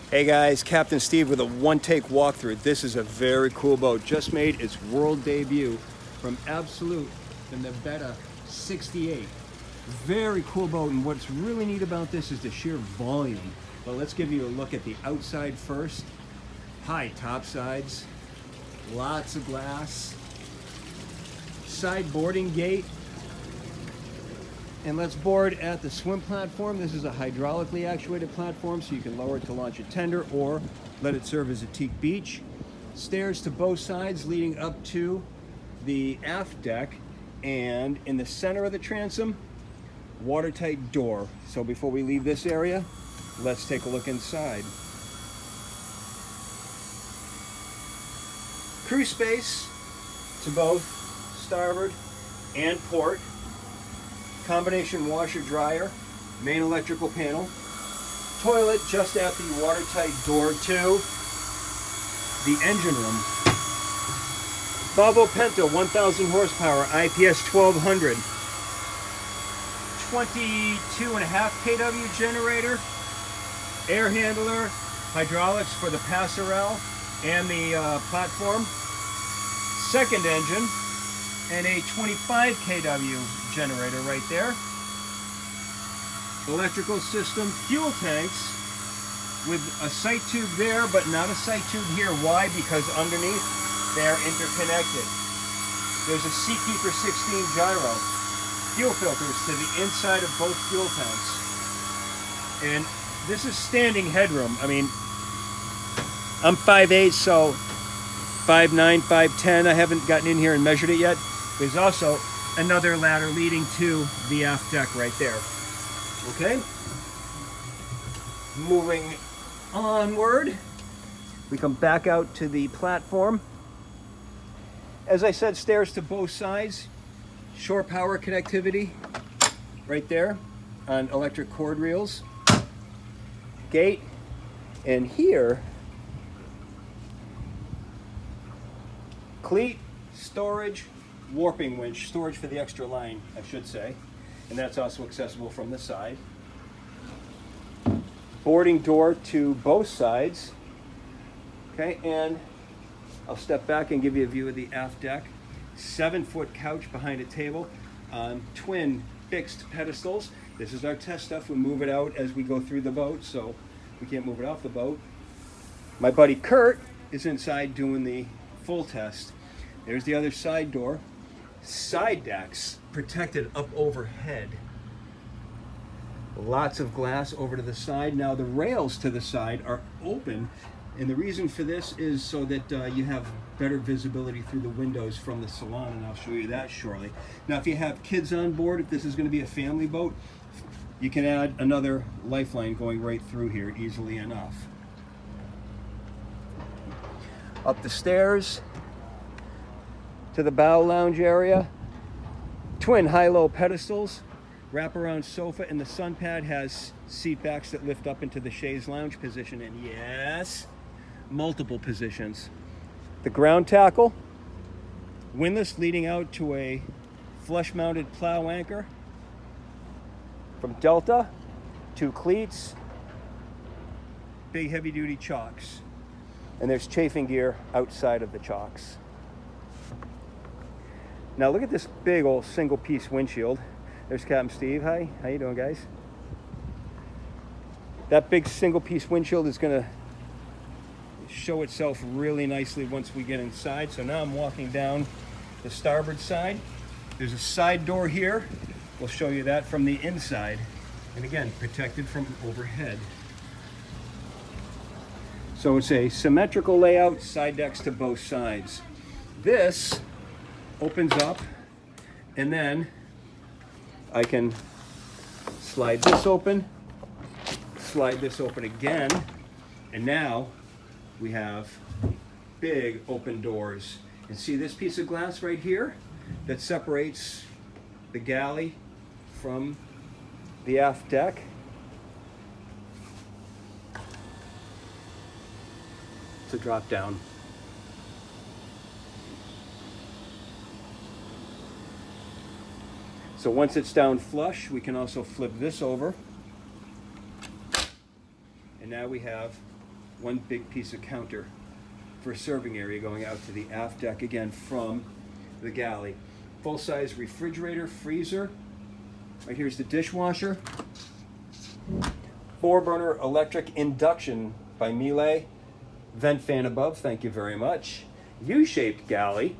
Hey guys, Captain Steve with a one-take walkthrough. This is a very cool boat. Just made its world debut from Absolute, the Navetta 68. Very cool boat, and what's really neat about this is the sheer volume. But let's give you a look at the outside first. High top sides, lots of glass, side boarding gate. And let's board at the swim platform. This is a hydraulically actuated platform, so you can lower it to launch a tender or let it serve as a teak beach. Stairs to both sides leading up to the aft deck, and in the center of the transom, watertight door. So before we leave this area, let's take a look inside. Crew space to both starboard and port. Combination washer dryer, main electrical panel, toilet just at the watertight door to the engine room. Volvo Penta 1000 horsepower, IPS 1200, 22.5 kW generator, air handler, hydraulics for the passerelle and the platform, second engine, and a 25 kW generator right there. Electrical system, fuel tanks with a sight tube there, but not a sight tube here. Why? Because underneath they're interconnected. There's a Seakeeper 16 gyro. Fuel filters to the inside of both fuel tanks. And this is standing headroom. I mean, I'm 5'8", so 5'9", 5'10". I haven't gotten in here and measured it yet. There's also another ladder leading to the aft deck right there. Okay? Moving onward, we come back out to the platform. As I said, stairs to both sides. Shore power connectivity right there on electric cord reels. Gate, and here, cleat, storage, warping winch, storage for the extra line, I should say, and that's also accessible from the side. Boarding door to both sides. Okay, and I'll step back and give you a view of the aft deck. 7-foot couch behind a table, twin fixed pedestals. This is our test stuff. We move it out as we go through the boat, so we can't move it off the boat. My buddy Kurt is inside doing the full test. There's the other side door. Side decks protected up overhead. Lots of glass over to the side. Now the rails to the side are open, and the reason for this is so that you have better visibility through the windows from the salon, and I'll show you that shortly. Now if you have kids on board, if this is going to be a family boat, you can add another lifeline going right through here easily enough. Up the stairs to the bow lounge area. Twin high-low pedestals, wraparound sofa, and the sun pad has seat backs that lift up into the chaise lounge position, and yes, multiple positions. The ground tackle, windlass leading out to a flush-mounted plow anchor. From Delta, 2 cleats, big heavy-duty chocks, and there's chafing gear outside of the chocks. Now look at this big old single-piece windshield. There's Captain Steve. Hi, how you doing, guys? That big single-piece windshield is going to show itself really nicely once we get inside. So now I'm walking down the starboard side. There's a side door here. We'll show you that from the inside. And again, protected from overhead. So it's a symmetrical layout, side decks to both sides. This opens up, and then I can slide this open, slide this open again, and now we have big open doors. And see this piece of glass right here that separates the galley from the aft deck? It's a drop down. So once it's down flush, we can also flip this over. And now we have one big piece of counter for a serving area going out to the aft deck, again from the galley. Full-size refrigerator, freezer. Right here's the dishwasher. 4-burner electric induction by Miele. Vent fan above, thank you very much. U-shaped galley.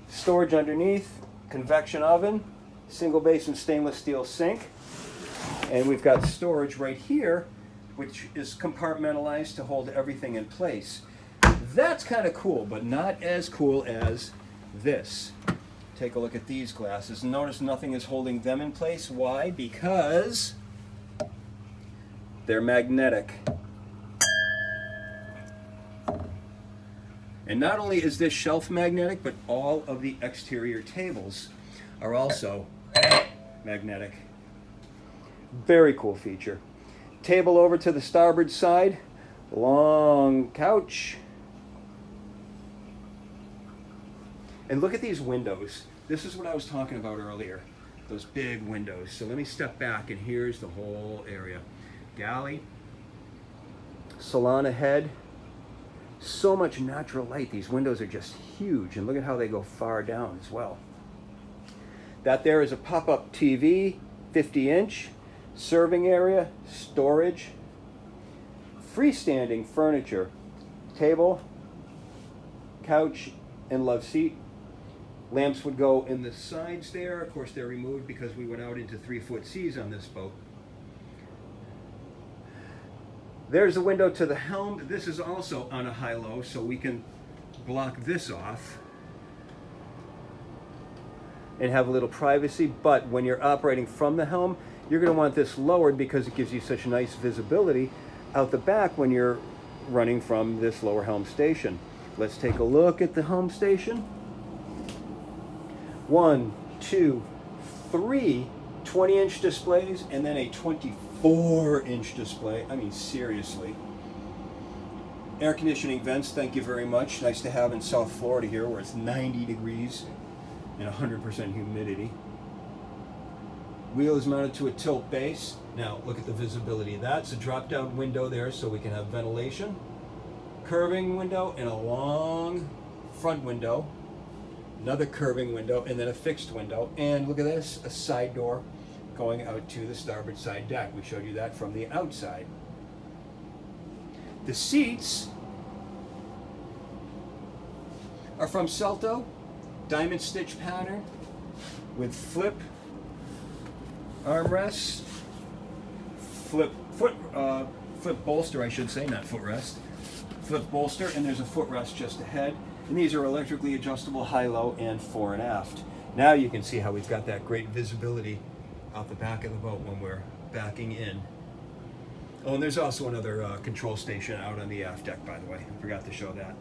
Storage underneath, convection oven, single basin stainless steel sink. And we've got storage right here, which is compartmentalized to hold everything in place. That's kind of cool, but not as cool as this. Take a look at these glasses. Notice nothing is holding them in place. Why? Because they're magnetic. And not only is this shelf magnetic, but all of the exterior tables are also magnetic. Very cool feature. Table over to the starboard side. Long couch. And look at these windows. This is what I was talking about earlier. Those big windows. So let me step back, and here's the whole area. Galley. Salon ahead. So much natural light. These windows are just huge, and look at how they go far down as well. That there is a pop-up TV, 50-inch, serving area, storage, freestanding furniture, table, couch, and love seat. Lamps would go in the sides there. Of course, they're removed because we went out into 3-foot seas on this boat. There's a window to the helm. This is also on a high-low, so we can block this off and have a little privacy. But when you're operating from the helm, you're going to want this lowered because it gives you such nice visibility out the back when you're running from this lower helm station. Let's take a look at the helm station. 1, 2, 3 20-inch displays, and then a 24-inch display. I mean, seriously. Air conditioning vents, thank you very much. Nice to have in South Florida here where it's 90 degrees and 100% humidity. Wheel is mounted to a tilt base. Now, look at the visibility. That's a drop-down window there so we can have ventilation. Curving window and a long front window. Another curving window, and then a fixed window. And look at this, a side door going out to the starboard side deck. We showed you that from the outside. The seats are from Celto, diamond stitch pattern with flip armrests, flip bolster, I should say, not footrest. Flip bolster, and there's a footrest just ahead. And these are electrically adjustable high-low and fore and aft. Now you can see how we've got that great visibility out the back of the boat when we're backing in. Oh, and there's also another control station out on the aft deck, by the way. I forgot to show that.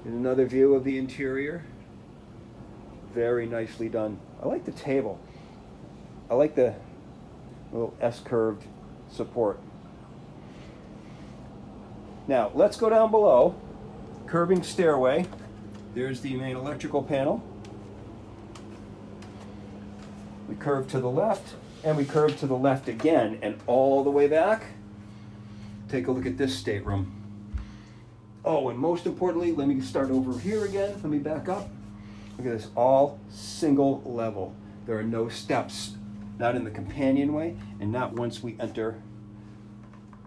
And another view of the interior. Very nicely done. I like the table. I like the little S-curved support. Now, let's go down below. Curving stairway. There's the main electrical panel. We curve to the left, and we curve to the left again, and all the way back. Take a look at this stateroom. Oh, and most importantly, let me start over here again. Let me back up. Look at this, all single level. There are no steps, not in the companionway, and not once we enter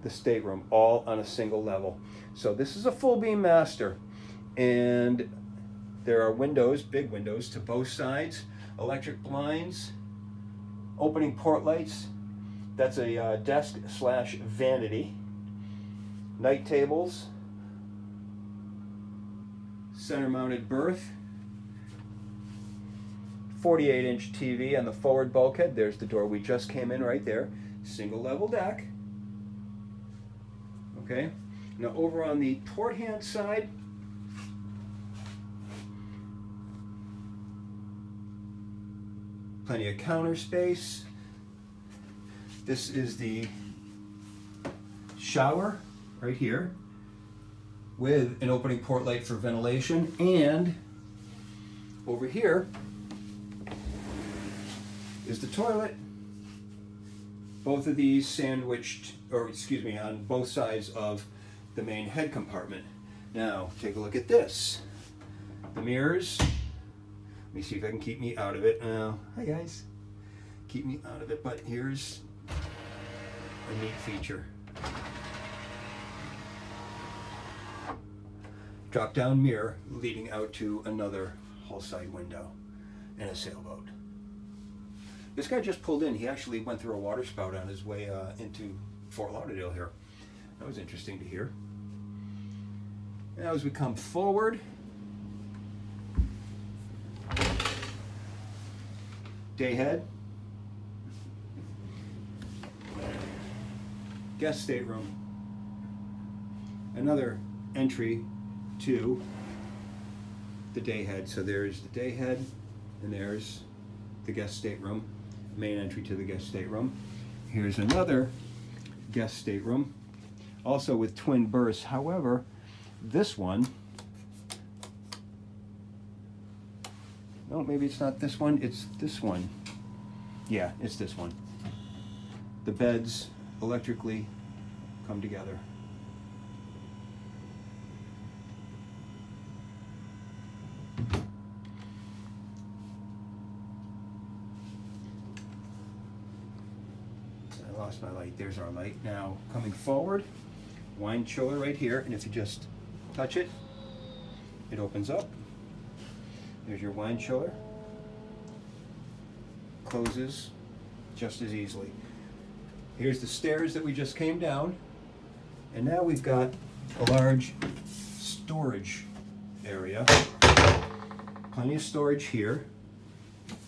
the stateroom, all on a single level. So this is a full beam master, and there are windows, big windows to both sides, electric blinds, opening port lights. That's a desk / vanity. Night tables, center mounted berth, 48-inch TV on the forward bulkhead. There's the door we just came in right there. Single level deck. Okay, now over on the port hand side, plenty of counter space. This is the shower right here with an opening port light for ventilation, and over here is the toilet. Both of these sandwiched, or excuse me, on both sides of the main head compartment. Now, take a look at this. The mirrors. Let me see if I can keep me out of it. Hi guys. Keep me out of it, but here's a neat feature. Drop down mirror leading out to another hull side window and a sailboat. This guy just pulled in. He actually went through a water spout on his way into Fort Lauderdale here. That was interesting to hear. Now as we come forward, day head, guest stateroom, another entry to the day head. So there's the day head and there's the guest stateroom, main entry to the guest stateroom. Here's another guest stateroom, also with twin berths. However, this one, no, maybe it's not this one, it's this one. Yeah, it's this one. The beds electrically come together. I lost my light. There's our light. Now, coming forward, wine chiller right here, and if you just touch it, it opens up. There's your wine chiller. Closes just as easily. Here's the stairs that we just came down, and now we've got a large storage area. Plenty of storage here.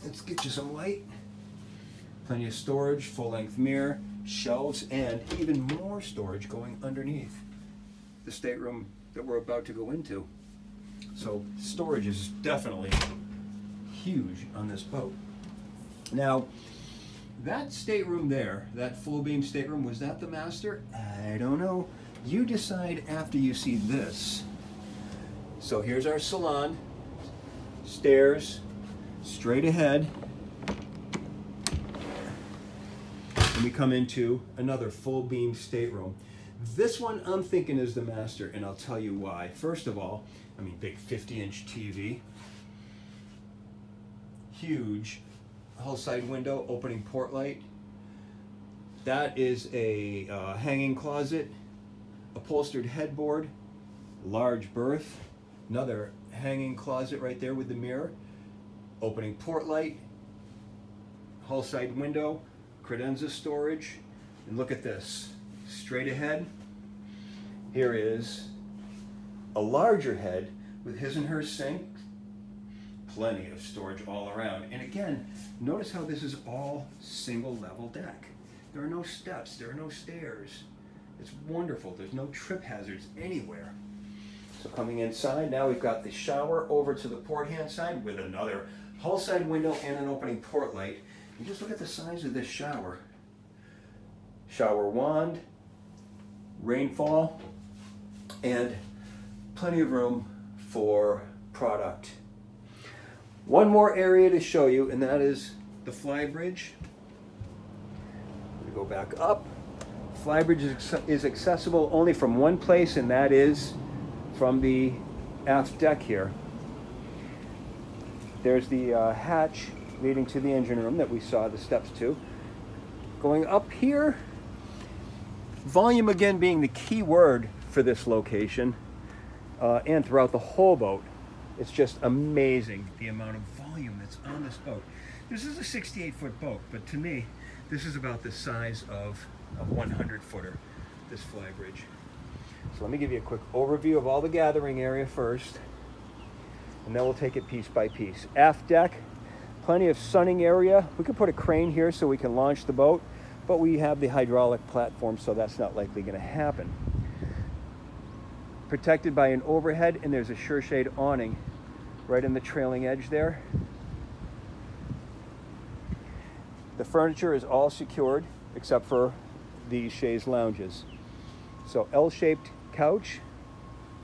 Let's get you some light. Plenty of storage, full-length mirror, shelves, and even more storage going underneath the stateroom that we're about to go into. So storage is definitely huge on this boat. Now, that stateroom there, that full beam stateroom, was that the master? I don't know. You decide after you see this. So here's our salon, stairs, straight ahead. And we come into another full beam stateroom. This one I'm thinking is the master, and I'll tell you why. First of all, I mean, big 50-inch TV, huge hull side window, opening port light. That is a hanging closet, upholstered headboard, large berth, another hanging closet right there with the mirror, opening port light, hull side window, credenza storage, and look at this, straight ahead. Here is a larger head with his and her sink, plenty of storage all around. And again, notice how this is all single level deck. There are no steps, there are no stairs. It's wonderful, there's no trip hazards anywhere. So coming inside, now we've got the shower over to the port hand side with another hull side window and an opening port light. And just look at the size of this shower. Shower wand, rainfall, and plenty of room for product. One more area to show you, and that is the Flybridge. We go back up. Flybridge is accessible only from one place, and that is from the aft deck here. There's the hatch leading to the engine room that we saw the steps to. Going up here, volume again being the key word for this location, and throughout the whole boat. It's just amazing the amount of volume that's on this boat. This is a 68-foot boat, but to me, this is about the size of a 100-footer, this Flybridge. So let me give you a quick overview of all the gathering area first, and then we'll take it piece by piece. Aft deck, plenty of sunning area. We could put a crane here so we can launch the boat, but we have the hydraulic platform, so that's not likely going to happen. Protected by an overhead, and there's a sure shade awning right in the trailing edge there. The furniture is all secured except for these chaise lounges. So L-shaped couch,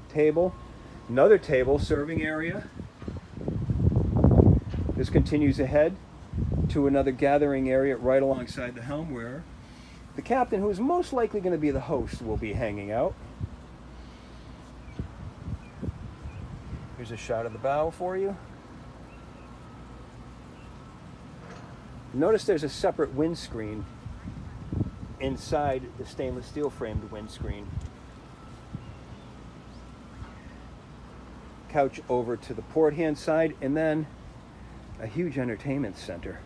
table, another table, serving area. This continues ahead to another gathering area right alongside the helm, where The captain, who is most likely going to be the host, will be hanging out. Here's a shot of the bow for you. Notice there's a separate windscreen inside the stainless steel framed windscreen. Couch over to the port hand side, and then a huge entertainment center.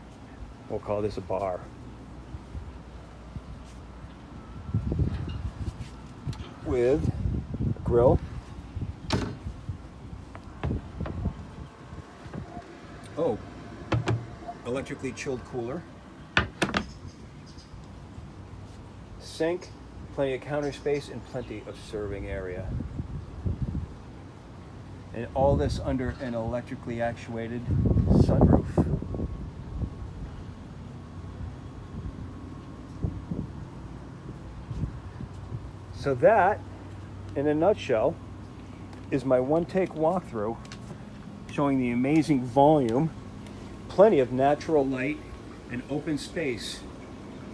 We'll call this a bar. With a grill. Oh, electrically chilled cooler. Sink, plenty of counter space, and plenty of serving area. And all this under an electrically actuated sunroof. So that, in a nutshell, is my one-take walkthrough showing the amazing volume, plenty of natural light, and open space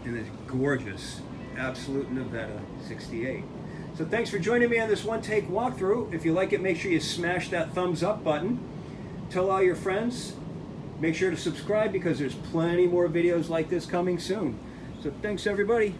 in this gorgeous, absolute Navetta 68. So thanks for joining me on this one-take walkthrough. If you like it, make sure you smash that thumbs up button. Tell all your friends. Make sure to subscribe because there's plenty more videos like this coming soon. So thanks, everybody.